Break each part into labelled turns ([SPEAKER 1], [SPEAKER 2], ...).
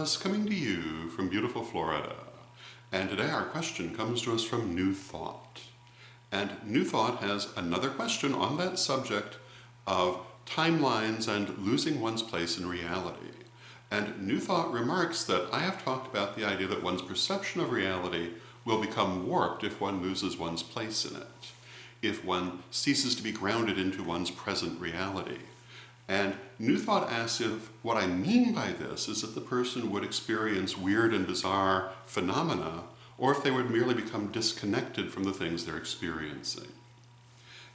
[SPEAKER 1] Perez coming to you from beautiful Florida. And today our question comes to us from New Thought. And New Thought has another question on that subject of timelines and losing one's place in reality. And New Thought remarks that I have talked about the idea that one's perception of reality will become warped if one loses one's place in it, if one ceases to be grounded into one's present reality. And New Thought asks if what I mean by this is that the person would experience weird and bizarre phenomena, or if they would merely become disconnected from the things they're experiencing.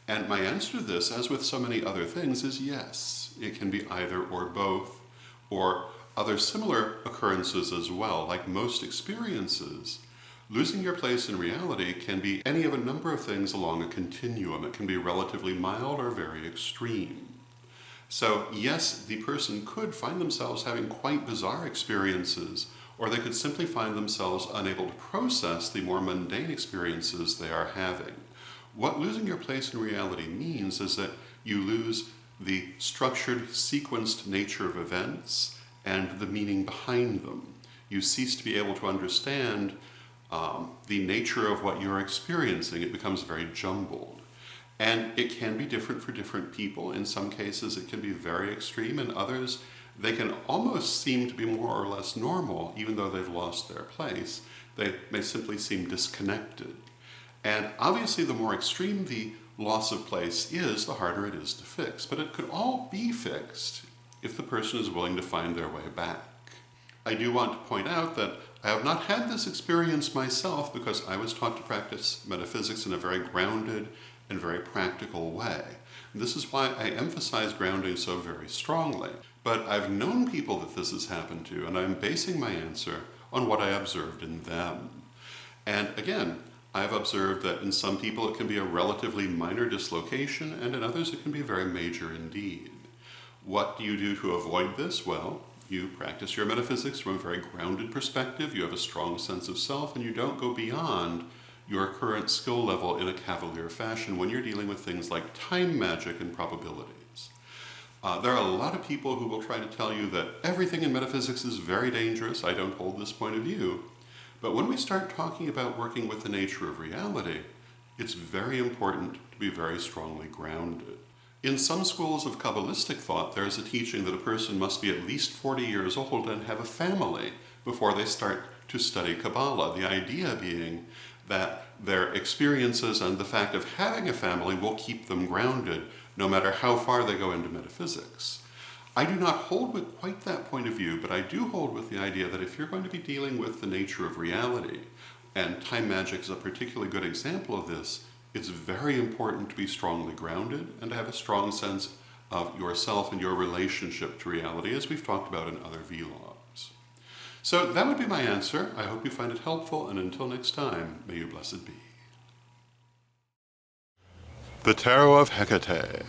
[SPEAKER 1] And my answer to this, as with so many other things, is yes. It can be either or both, or other similar occurrences as well. Like most experiences, losing your place in reality can be any of a number of things along a continuum. It can be relatively mild or very extreme. So yes, the person could find themselves having quite bizarre experiences, or they could simply find themselves unable to process the more mundane experiences they are having. What losing your place in reality means is that you lose the structured, sequenced nature of events and the meaning behind them. You cease to be able to understand the nature of what you're experiencing. It becomes very jumbled. And it can be different for different people. In some cases it can be very extreme, and others they can almost seem to be more or less normal, even though they've lost their place. They may simply seem disconnected. And obviously the more extreme the loss of place is, the harder it is to fix. But it could all be fixed if the person is willing to find their way back. I do want to point out that I have not had this experience myself because I was taught to practice metaphysics in a very grounded and very practical way. This is why I emphasize grounding so very strongly. But I've known people that this has happened to, and I'm basing my answer on what I observed in them. And again, I've observed that in some people it can be a relatively minor dislocation, and in others it can be very major indeed. What do you do to avoid this? Well, you practice your metaphysics from a very grounded perspective, you have a strong sense of self, and you don't go beyond your current skill level in a cavalier fashion when you're dealing with things like time magic and probabilities. There are a lot of people who will try to tell you that everything in metaphysics is very dangerous. I don't hold this point of view. But when we start talking about working with the nature of reality, it's very important to be very strongly grounded. In some schools of Kabbalistic thought, there is a teaching that a person must be at least 40 years old and have a family before they start to study Kabbalah. The idea being that their experiences and the fact of having a family will keep them grounded no matter how far they go into metaphysics. I do not hold with quite that point of view, but I do hold with the idea that if you're going to be dealing with the nature of reality, and time magic is a particularly good example of this, it's very important to be strongly grounded and to have a strong sense of yourself and your relationship to reality, as we've talked about in other vlogs. So that would be my answer. I hope you find it helpful, and until next time, may you blessed be. The Tarot of Hecate.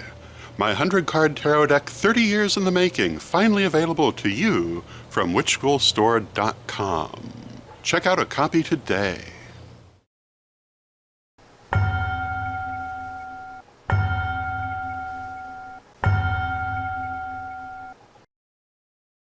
[SPEAKER 1] My 100-card tarot deck, 30 years in the making, finally available to you from witchschoolstore.com. Check out a copy today.